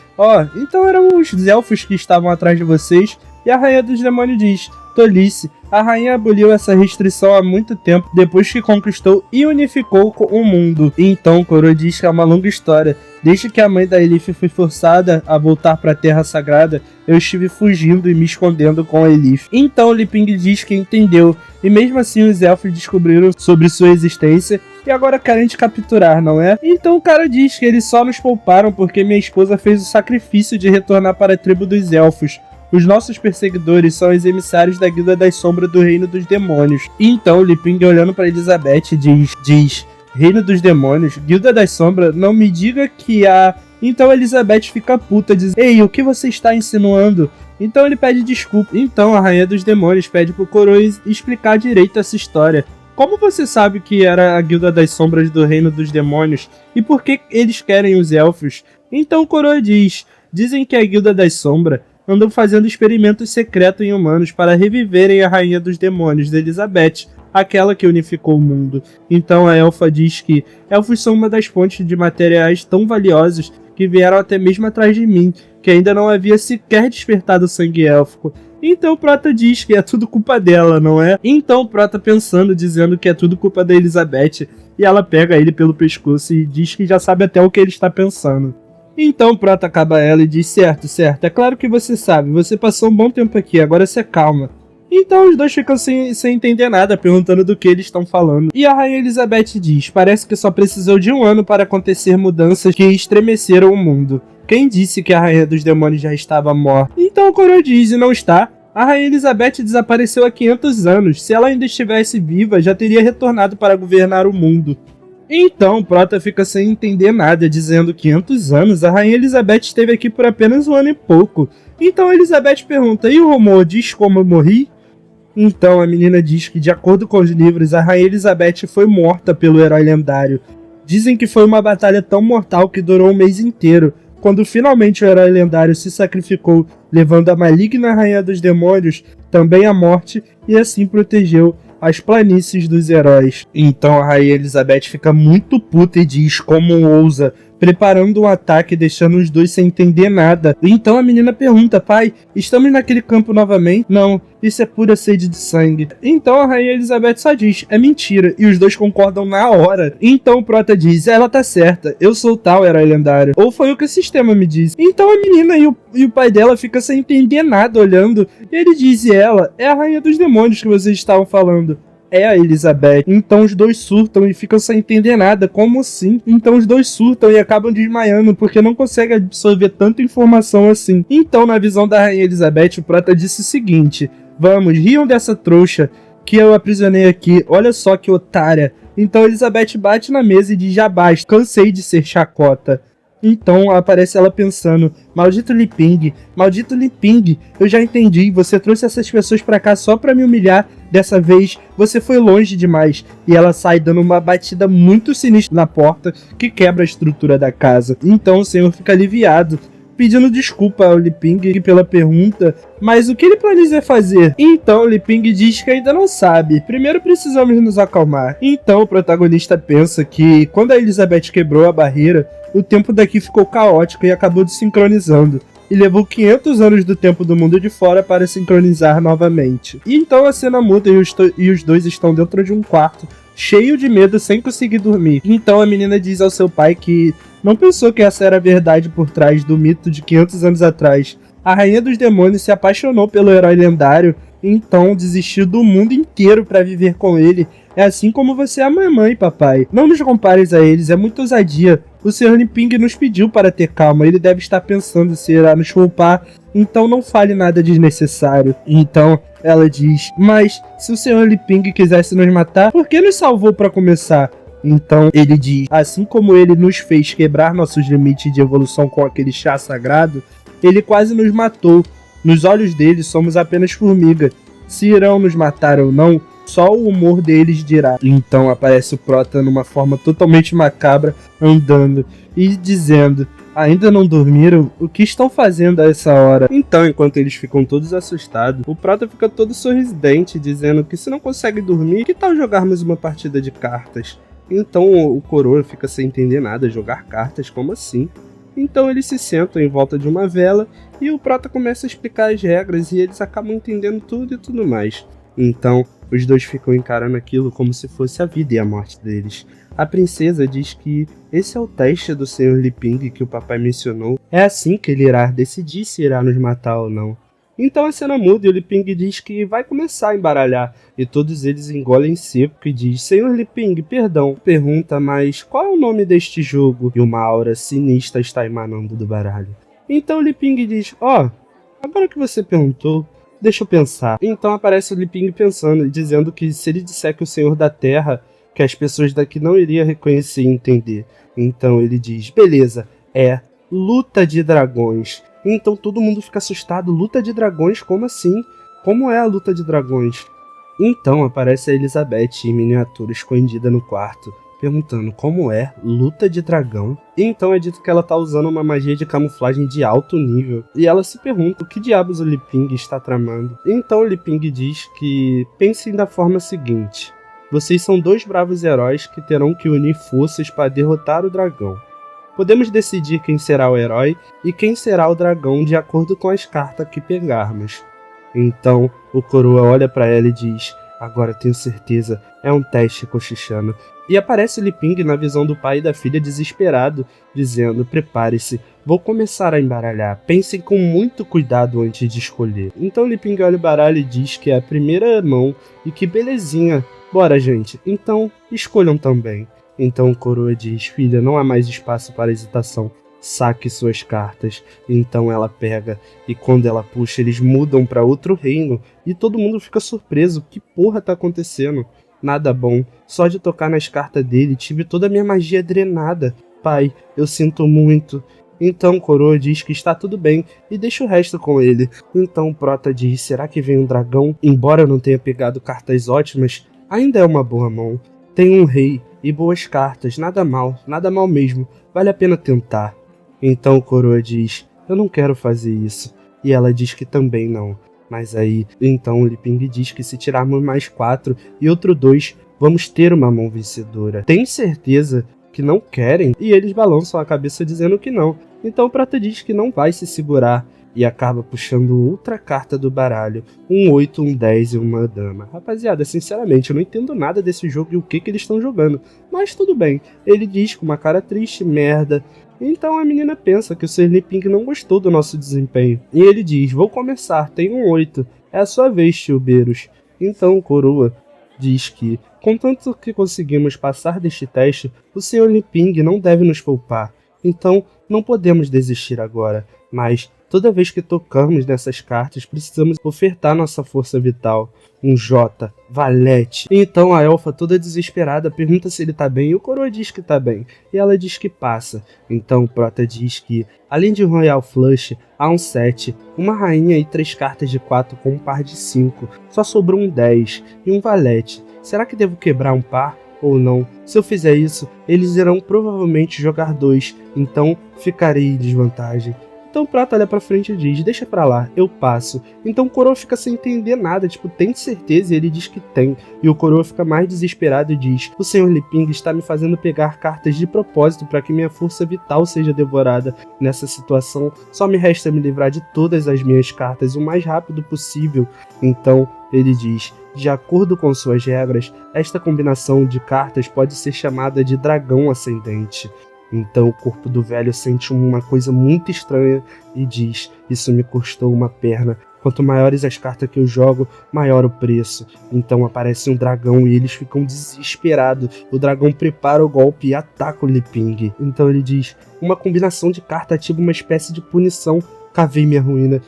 então eram os elfos que estavam atrás de vocês. E a rainha dos demônios diz: tolice, a rainha aboliu essa restrição há muito tempo, depois que conquistou e unificou o mundo. E então o Coroa diz que é uma longa história. Desde que a mãe da Elif foi forçada a voltar para a Terra Sagrada, eu estive fugindo e me escondendo com a Elif. Então Li Ping diz que entendeu, e mesmo assim os elfos descobriram sobre sua existência e agora querem te capturar, não é? Então o cara diz que eles só nos pouparam porque minha esposa fez o sacrifício de retornar para a tribo dos elfos. Os nossos perseguidores são os emissários da Guilda das Sombras do Reino dos Demônios. Então Li Ping, olhando para Elizabeth, diz: Reino dos Demônios, Guilda das Sombras, não me diga que há... Então Elizabeth fica puta, diz: ei, o que você está insinuando? Então ele pede desculpa. Então a Rainha dos Demônios pede pro Coroa explicar direito essa história. Como você sabe que era a Guilda das Sombras do Reino dos Demônios? E por que eles querem os elfos? Então o Coroa diz: dizem que a Guilda das Sombras andam fazendo experimentos secretos em humanos para reviverem a Rainha dos Demônios, Elizabeth, aquela que unificou o mundo. Então a elfa diz que elfos são uma das fontes de materiais tão valiosos que vieram até mesmo atrás de mim, que ainda não havia sequer despertado o sangue élfico. Então o Prota diz que é tudo culpa dela, não é? Então o Prota pensando, dizendo que é tudo culpa da Elizabeth, e ela pega ele pelo pescoço e diz que já sabe até o que ele está pensando. Então o Prota acaba ela e diz, certo, é claro que você sabe, você passou um bom tempo aqui, agora você calma. Então os dois ficam sem entender nada, perguntando do que eles estão falando. E a Rainha Elizabeth diz, parece que só precisou de 1 ano para acontecer mudanças que estremeceram o mundo. Quem disse que a Rainha dos Demônios já estava morta? Então o coroa diz, e não está. A Rainha Elizabeth desapareceu há 500 anos, se ela ainda estivesse viva, já teria retornado para governar o mundo. Então Prota fica sem entender nada, dizendo 500 anos, a Rainha Elizabeth esteve aqui por apenas 1 ano e pouco. Então Elizabeth pergunta, e o rumor diz como eu morri? Então a menina diz que, de acordo com os livros, a Rainha Elizabeth foi morta pelo herói lendário. Dizem que foi uma batalha tão mortal que durou 1 mês inteiro, quando finalmente o herói lendário se sacrificou, levando a maligna Rainha dos Demônios também à morte e assim protegeu as planícies dos heróis. Então a Rainha Elizabeth fica muito puta e diz como ousa, preparando um ataque, deixando os dois sem entender nada. Então a menina pergunta, pai, estamos naquele campo novamente? Não, isso é pura sede de sangue. Então a Rainha Elizabeth só diz, é mentira, e os dois concordam na hora. Então o Prota diz, ela tá certa, eu sou tal herói lendário. Ou foi o que o sistema me disse. Então a menina e o pai dela fica sem entender nada olhando, e ele diz, e ela, é a Rainha dos Demônios que vocês estavam falando. É a Elizabeth. Então os dois surtam e ficam sem entender nada. Como assim? Então os dois surtam e acabam desmaiando porque não conseguem absorver tanta informação assim. Então, na visão da Rainha Elizabeth, o Prota disse o seguinte, vamos, riam dessa trouxa que eu aprisionei aqui, olha só que otária. Então Elizabeth bate na mesa e diz, já basta, cansei de ser chacota. Então aparece ela pensando, maldito Li Ping, eu já entendi, você trouxe essas pessoas pra cá só pra me humilhar, dessa vez você foi longe demais. E ela sai dando uma batida muito sinistra na porta que quebra a estrutura da casa. Então o senhor fica aliviado, pedindo desculpa ao Li Ping pela pergunta, mas o que ele planeja fazer? Então Li Ping diz que ainda não sabe, primeiro precisamos nos acalmar. Então o protagonista pensa que quando a Elizabeth quebrou a barreira, o tempo daqui ficou caótico e acabou desincronizando, e levou 500 anos do tempo do mundo de fora para sincronizar novamente. E então a cena muda e os dois estão dentro de um quarto, cheio de medo, sem conseguir dormir. Então a menina diz ao seu pai que não pensou que essa era a verdade por trás do mito de 500 anos atrás. A Rainha dos Demônios se apaixonou pelo herói lendário, e então desistiu do mundo inteiro para viver com ele. É assim como você é a mamãe, papai. Não nos compares a eles, é muita ousadia. O Sr. Li Ping nos pediu para ter calma, ele deve estar pensando se irá nos poupar, então não fale nada desnecessário. Então ela diz, mas se o Sr. Li Ping quisesse nos matar, por que nos salvou para começar? Então ele diz, assim como ele nos fez quebrar nossos limites de evolução com aquele chá sagrado, ele quase nos matou. Nos olhos dele somos apenas formiga. Se irão nos matar ou não, só o humor deles dirá. Então aparece o Prota numa forma totalmente macabra, andando e dizendo, ainda não dormiram? O que estão fazendo a essa hora? Então, enquanto eles ficam todos assustados, o Prota fica todo sorridente, dizendo que se não consegue dormir, que tal jogarmos uma partida de cartas? Então o coroa fica sem entender nada, jogar cartas, como assim? Então eles se sentam em volta de uma vela e o Prota começa a explicar as regras e eles acabam entendendo tudo e tudo mais. Então os dois ficam encarando aquilo como se fosse a vida e a morte deles. A princesa diz que esse é o teste do Sr. Li Ping que o papai mencionou. É assim que ele irá decidir se irá nos matar ou não. Então a cena muda e o Li Ping diz que vai começar a embaralhar, e todos eles engolem seco e diz, Sr. Li Ping, perdão. Pergunta, mas qual é o nome deste jogo? E uma aura sinistra está emanando do baralho. Então o Li Ping diz, agora que você perguntou, deixa eu pensar. Então aparece o Li Ping pensando e dizendo que se ele disser que o Senhor da Terra, que as pessoas daqui não iriam reconhecer e entender. Então ele diz, beleza, é Luta de Dragões. Então todo mundo fica assustado, luta de dragões, como assim? Como é a luta de dragões? Então aparece a Elizabeth em miniatura escondida no quarto, perguntando como é luta de dragão. E então é dito que ela tá usando uma magia de camuflagem de alto nível. E ela se pergunta o que diabos o Li Ping está tramando. Então o Li Ping diz que pensem da forma seguinte. Vocês são 2 bravos heróis que terão que unir forças para derrotar o dragão. Podemos decidir quem será o herói e quem será o dragão de acordo com as cartas que pegarmos. Então o coroa olha para ela e diz, Agora tenho certeza, é um teste, cochichando. E aparece Li-Ping na visão do pai e da filha desesperado, dizendo: prepare-se, vou começar a embaralhar, pensem com muito cuidado antes de escolher. Então Li-Ping olha o baralho e diz que é a primeira mão e que belezinha. Bora, gente, então escolham também. Então Coroa diz: filha, não há mais espaço para hesitação. Saque suas cartas. Então ela pega, e quando ela puxa, eles mudam para outro reino, e todo mundo fica surpreso. Que porra tá acontecendo? Nada bom. Só de tocar nas cartas dele, tive toda a minha magia drenada. Pai, eu sinto muito. Então Coroa diz que está tudo bem e deixa o resto com ele. Então Prota diz: será que vem um dragão? Embora eu não tenha pegado cartas ótimas, ainda é uma boa mão. Tem um rei e boas cartas, nada mal mesmo, vale a pena tentar. Então Coroa diz: eu não quero fazer isso. E ela diz que também não. Mas aí, então Li-Ping diz que se tirarmos mais 4 e outro 2, vamos ter uma mão vencedora. Tem certeza que não querem? E eles balançam a cabeça dizendo que não. Então Prata diz que não vai se segurar e acaba puxando outra carta do baralho, um 8, um 10 e uma dama. Rapaziada, sinceramente, eu não entendo nada desse jogo e o que eles estão jogando, mas tudo bem. Ele diz com uma cara triste: merda. Então a menina pensa que o Sr. Li-Ping não gostou do nosso desempenho. E ele diz: vou começar, tem um 8. É a sua vez, tio Beros. Então Coroa diz que, contanto que conseguimos passar deste teste, o Sr. Li-Ping não deve nos poupar. Então não podemos desistir agora, mas toda vez que tocamos nessas cartas, precisamos ofertar nossa força vital. Um J, Valete. Então a elfa, toda desesperada, pergunta se ele tá bem e o Coroa diz que tá bem. E ela diz que passa. Então Prota diz que, além de um Royal Flush, há um 7, uma rainha e 3 cartas de 4 com um par de 5. Só sobrou um 10 e um Valete. Será que devo quebrar um par ou não? Se eu fizer isso, eles irão provavelmente jogar 2, então ficarei em desvantagem. Então Prata olha pra frente e diz: deixa pra lá, eu passo. Então o Coroa fica sem entender nada, tipo, tem certeza? E ele diz que tem. E o Coroa fica mais desesperado e diz: o Sr. Li-Ping está me fazendo pegar cartas de propósito para que minha força vital seja devorada. Nessa situação, só me resta me livrar de todas as minhas cartas o mais rápido possível. Então ele diz: de acordo com suas regras, esta combinação de cartas pode ser chamada de Dragão Ascendente. Então o corpo do velho sente uma coisa muito estranha e diz: isso me custou uma perna. Quanto maiores as cartas que eu jogo, maior o preço. Então aparece um dragão e eles ficam desesperados. O dragão prepara o golpe e ataca o Li-Ping. Então ele diz: uma combinação de carta ativa uma espécie de punição. Cavei minha ruína.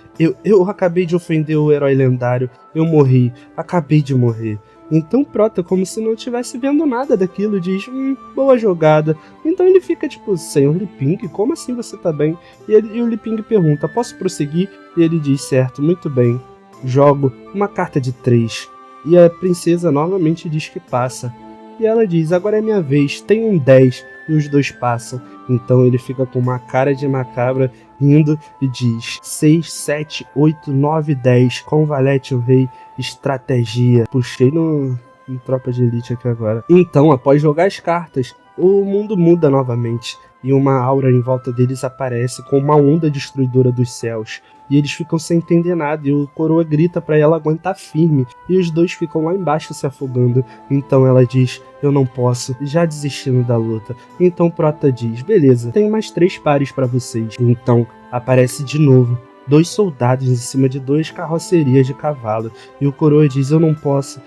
Eu acabei de ofender o herói lendário. Eu morri. Acabei de morrer. Então Prota, como se não estivesse vendo nada daquilo, diz: boa jogada. Então ele fica tipo: Senhor Li-Ping, como assim você tá bem? E o Li-Ping pergunta: posso prosseguir? E ele diz: certo, muito bem. Jogo uma carta de 3. E a princesa novamente diz que passa. E ela diz: agora é minha vez, tem um 10. E os dois passam. Então ele fica com uma cara de macabra, rindo, e diz: 6, 7, 8, 9, 10. Com Valete o rei, estratégia. Puxei no Tropa de Elite aqui agora. Então, após jogar as cartas, o mundo muda novamente. E uma aura em volta deles aparece com uma onda destruidora dos céus. E eles ficam sem entender nada, e o Coroa grita pra ela aguentar firme, e os dois ficam lá embaixo se afogando. Então ela diz: eu não posso, já desistindo da luta. Então Prota diz: beleza, tenho mais 3 pares pra vocês. Então aparece de novo 2 soldados em cima de 2 carrocerias de cavalo, e o Coroa diz: eu não posso,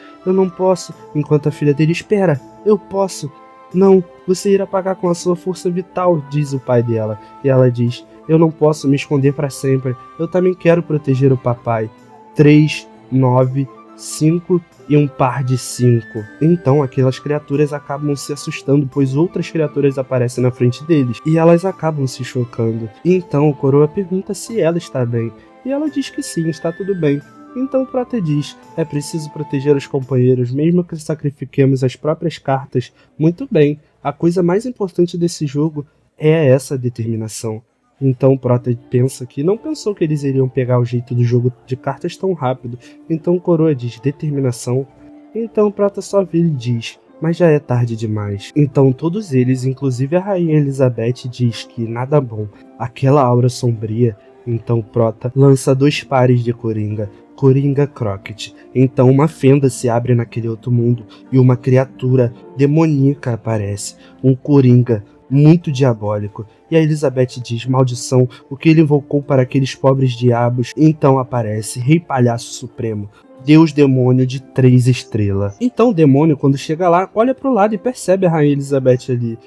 enquanto a filha dele: espera, eu posso. Não, você irá pagar com a sua força vital, diz o pai dela. E ela diz: eu não posso me esconder para sempre, eu também quero proteger o papai. 3, 9, 5 e um par de 5. Então aquelas criaturas acabam se assustando, pois outras criaturas aparecem na frente deles, e elas acabam se chocando. Então o Coroa pergunta se ela está bem, e ela diz que sim, está tudo bem. Então Prota diz: é preciso proteger os companheiros, mesmo que sacrifiquemos as próprias cartas. Muito bem, a coisa mais importante desse jogo é essa determinação. Então Prota pensa que não pensou que eles iriam pegar o jeito do jogo de cartas tão rápido. Então Coroa diz: determinação. Então Prota só vira e diz: mas já é tarde demais. Então todos eles, inclusive a Rainha Elizabeth, diz que nada bom, aquela aura sombria. Então Prota lança 2 pares de coringa. Coringa Crockett. Então uma fenda se abre naquele outro mundo e uma criatura demoníaca aparece, um Coringa muito diabólico. E a Elizabeth diz: maldição, o que ele invocou para aqueles pobres diabos. Então aparece Rei Palhaço Supremo, Deus Demônio de 3 estrelas. Então o demônio, quando chega lá, olha pro lado e percebe a Rainha Elizabeth ali.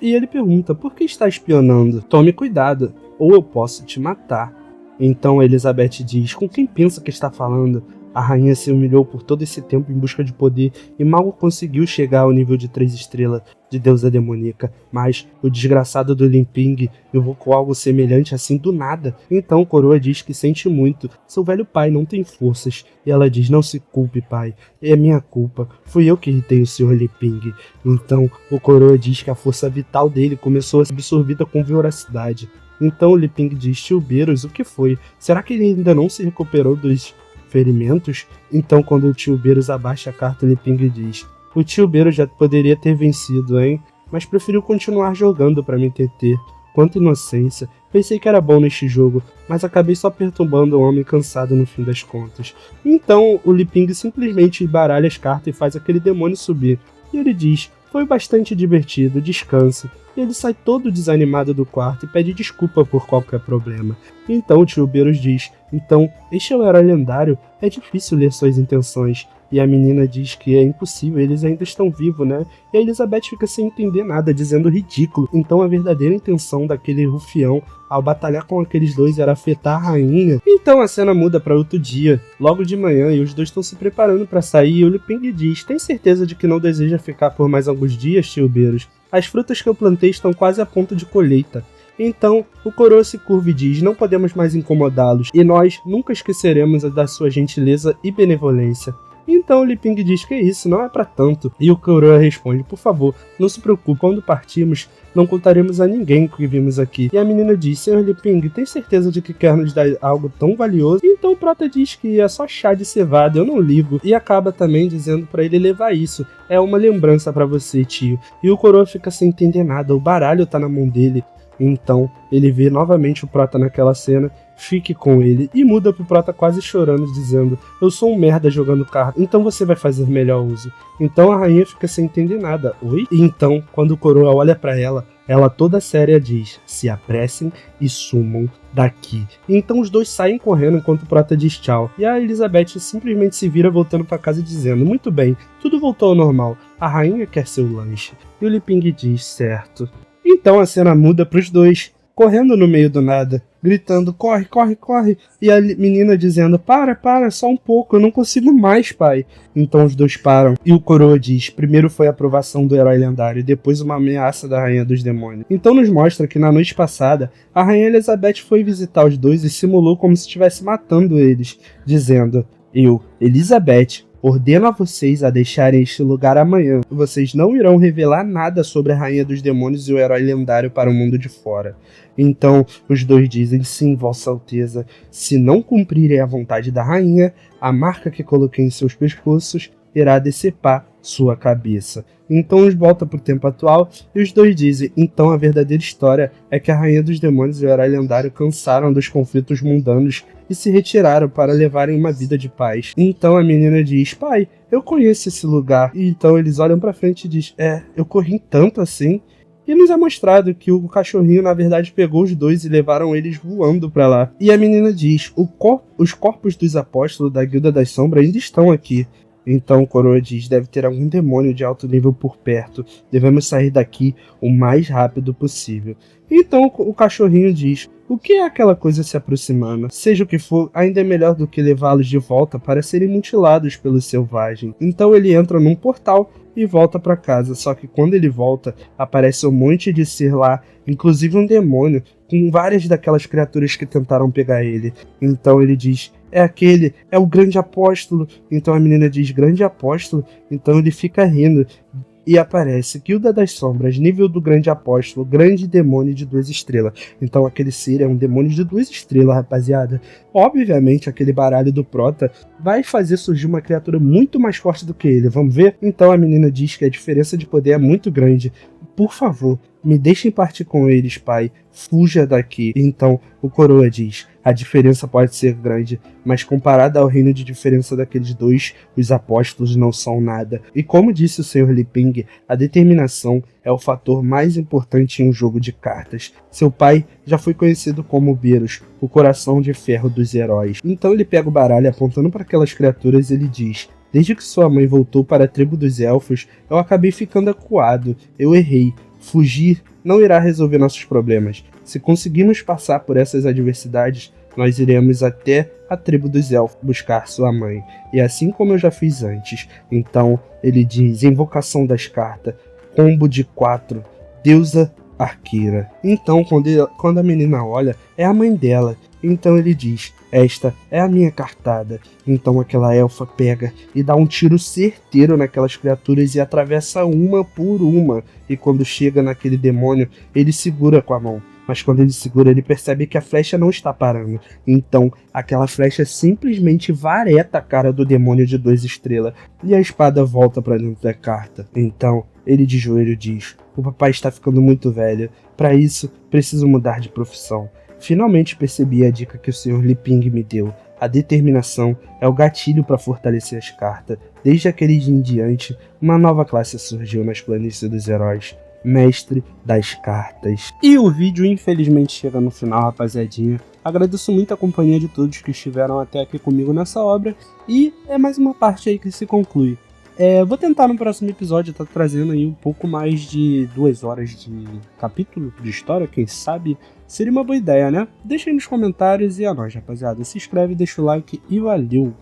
E ele pergunta: por que está espionando? Tome cuidado, ou eu posso te matar. Então Elizabeth diz: com quem pensa que está falando? A rainha se humilhou por todo esse tempo em busca de poder e mal conseguiu chegar ao nível de 3 estrelas de deusa demoníaca, mas o desgraçado do Limping invocou algo semelhante assim do nada. Então Coroa diz que sente muito, seu velho pai não tem forças, e ela diz: não se culpe, pai, é minha culpa, fui eu que irritei o Sr. Limping. Então o Coroa diz que a força vital dele começou a ser absorvida com voracidade. Então o Limping diz: tio Beerus, o que foi? Será que ele ainda não se recuperou dos ferimentos? Então quando o tio Beerus abaixa a carta, o Limping diz: o tio Beerus já poderia ter vencido, hein? Mas preferiu continuar jogando para me entreter. Quanta inocência. Pensei que era bom neste jogo, mas acabei só perturbando o homem cansado no fim das contas. Então o Limping simplesmente baralha as cartas e faz aquele demônio subir. E ele diz: foi bastante divertido, descanse. E ele sai todo desanimado do quarto e pede desculpa por qualquer problema. Então o tio Beerus diz: então, este é o herói lendário, é difícil ler suas intenções. E a menina diz que é impossível, eles ainda estão vivos, né? E a Elizabeth fica sem entender nada, dizendo ridículo. Então a verdadeira intenção daquele rufião ao batalhar com aqueles dois era afetar a rainha. Então a cena muda para outro dia, logo de manhã, e os dois estão se preparando para sair, e o Limping diz: tem certeza de que não deseja ficar por mais alguns dias, tio Beerus? As frutas que eu plantei estão quase a ponto de colheita. Então, o Coroa se curva e diz: não podemos mais incomodá-los, e nós nunca esqueceremos da sua gentileza e benevolência. Então o Limping diz que isso não é pra tanto, e o Coroa responde: por favor, não se preocupe, quando partirmos, não contaremos a ninguém o que vimos aqui. E a menina diz: senhor Limping, tem certeza de que quer nos dar algo tão valioso? Então o Prota diz que é só chá de cevada, eu não ligo, e acaba também dizendo pra ele levar isso, é uma lembrança pra você, tio. E o Coroa fica sem entender nada, o baralho tá na mão dele. Então ele vê novamente o Prota naquela cena, fique com ele, e muda pro Prota quase chorando, dizendo: eu sou um merda jogando carta, então você vai fazer melhor uso. Então a rainha fica sem entender nada. Oi? E então, quando o Coroa olha pra ela toda séria diz: se apressem e sumam daqui. E então os dois saem correndo enquanto o Prota diz tchau. E a Elizabeth simplesmente se vira voltando pra casa dizendo: muito bem, tudo voltou ao normal, a rainha quer seu lanche. E o Limping diz: certo. Então a cena muda pros dois, correndo no meio do nada, gritando: corre, corre, corre. E a menina dizendo: para, só um pouco, eu não consigo mais, pai. Então os dois param, e o Coroa diz: primeiro foi a aprovação do herói lendário, depois uma ameaça da Rainha dos Demônios. Então nos mostra que na noite passada, a Rainha Elizabeth foi visitar os dois e simulou como se estivesse matando eles, dizendo: eu, Elizabeth, ordeno a vocês a deixarem este lugar amanhã. Vocês não irão revelar nada sobre a Rainha dos Demônios e o herói lendário para o mundo de fora. Então os dois dizem: sim, Vossa Alteza, se não cumprirem a vontade da rainha, a marca que coloquei em seus pescoços irá decepar sua cabeça. Então eles voltam para o tempo atual e os dois dizem: então a verdadeira história é que a Rainha dos Demônios e o herói lendário cansaram dos conflitos mundanos e se retiraram para levarem uma vida de paz. Então a menina diz: pai, eu conheço esse lugar. E então eles olham para frente e dizem: eu corri tanto assim. E nos é mostrado que o cachorrinho na verdade pegou os dois e levaram eles voando para lá. E a menina diz: os corpos dos apóstolos da Guilda das Sombras ainda estão aqui. Então o Coroa diz: deve ter algum demônio de alto nível por perto. Devemos sair daqui o mais rápido possível. Então o cachorrinho diz: o que é aquela coisa se aproximando? Seja o que for, ainda é melhor do que levá-los de volta para serem mutilados pelo selvagem. Então ele entra num portal e volta para casa. Só que quando ele volta, aparece um monte de ser lá, inclusive um demônio, com várias daquelas criaturas que tentaram pegar ele. Então ele diz: é o grande apóstolo. Então a menina diz: grande apóstolo? Então ele fica rindo. E aparece Guilda das Sombras, nível do grande apóstolo, grande demônio de 2 estrelas. Então aquele ser é um demônio de 2 estrelas, rapaziada. Obviamente aquele baralho do Prota vai fazer surgir uma criatura muito mais forte do que ele, vamos ver? Então a menina diz que a diferença de poder é muito grande. Por favor, me deixem partir com eles, pai. Fuja daqui. Então, o coroa diz, a diferença pode ser grande, mas comparada ao reino de diferença daqueles dois, os apóstolos não são nada. E como disse o Sr. Li Ping, a determinação é o fator mais importante em um jogo de cartas. Seu pai já foi conhecido como Beerus, o coração de ferro dos heróis. Então ele pega o baralho apontando para aquelas criaturas e ele diz, desde que sua mãe voltou para a tribo dos elfos, eu acabei ficando acuado. Eu errei. Fugir não irá resolver nossos problemas. Se conseguirmos passar por essas adversidades, nós iremos até a tribo dos elfos buscar sua mãe. E assim como eu já fiz antes. Então, ele diz, invocação das cartas, combo de 4, deusa arqueira. Então, quando a menina olha, é a mãe dela. Então ele diz, esta é a minha cartada. Então aquela elfa pega e dá um tiro certeiro naquelas criaturas e atravessa uma por uma. E quando chega naquele demônio, ele segura com a mão. Mas quando ele segura, ele percebe que a flecha não está parando. Então, aquela flecha simplesmente vareta a cara do demônio de 2 estrelas. E a espada volta para dentro da carta. Então, ele de joelho diz, o papai está ficando muito velho. Para isso, preciso mudar de profissão. Finalmente percebi a dica que o Sr. Li Ping me deu. A determinação é o gatilho para fortalecer as cartas. Desde aquele dia em diante, uma nova classe surgiu nas planícies dos heróis. Mestre das cartas. E o vídeo infelizmente chega no final, rapaziadinha. Agradeço muito a companhia de todos que estiveram até aqui comigo nessa obra. E é mais uma parte aí que se conclui. Vou tentar no próximo episódio estar trazendo aí um pouco mais de 2 horas de capítulo de história, quem sabe seria uma boa ideia, né? Deixa aí nos comentários e é nóis, rapaziada. Se inscreve, deixa o like e valeu!